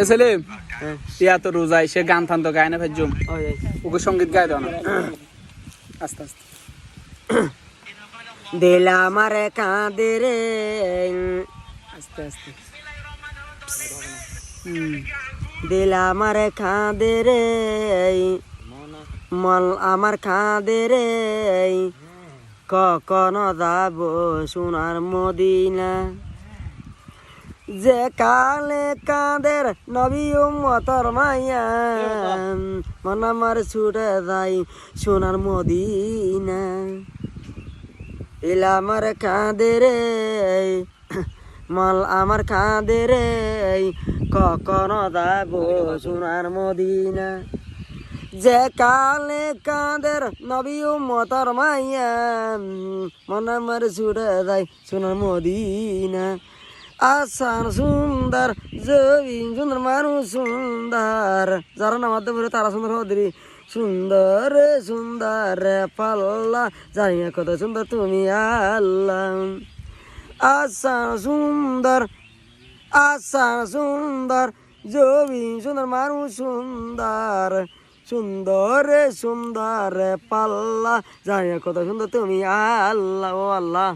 সেলিম ইয়া তো রোজাই সে গান থান তো গায় না ভাইজুম ওকে সঙ্গীত গায় দাও না আস্তে আস্তে দিল আমার কাঁদে রে আস্তে আস্তে দিল আমার কাঁদে রে মল আমার কাঁদে রে কখনো যাব সোনার মদিনা যে কালে কাঁদের নবী উম্মতর মাইয়া মন আমার ছুটে যাই সোনার মদিনা ইলা আমার কাঁদে রে মল আমার কাঁদে রে কখনো যাব সোনার মদিনা যে কালে কাঁদের নবী উম্মতর মাইয়া মন আমার ছুটে যাই সোনার মদিনা আসান সুন্দর জবিন সুন্দর মানুষ সুন্দর যারা নামাতে পারে তারা সুন্দর হদ্রি সুন্দর সুন্দর পাল্লা জানি না কত সুন্দর তুমি আল্লাহ আসান সুন্দর জবিন সুন্দর মানুষ সুন্দর সুন্দর সুন্দর পাল্লা জানি না কত সুন্দর তুমি আল্লাহ ও আল্লাহ।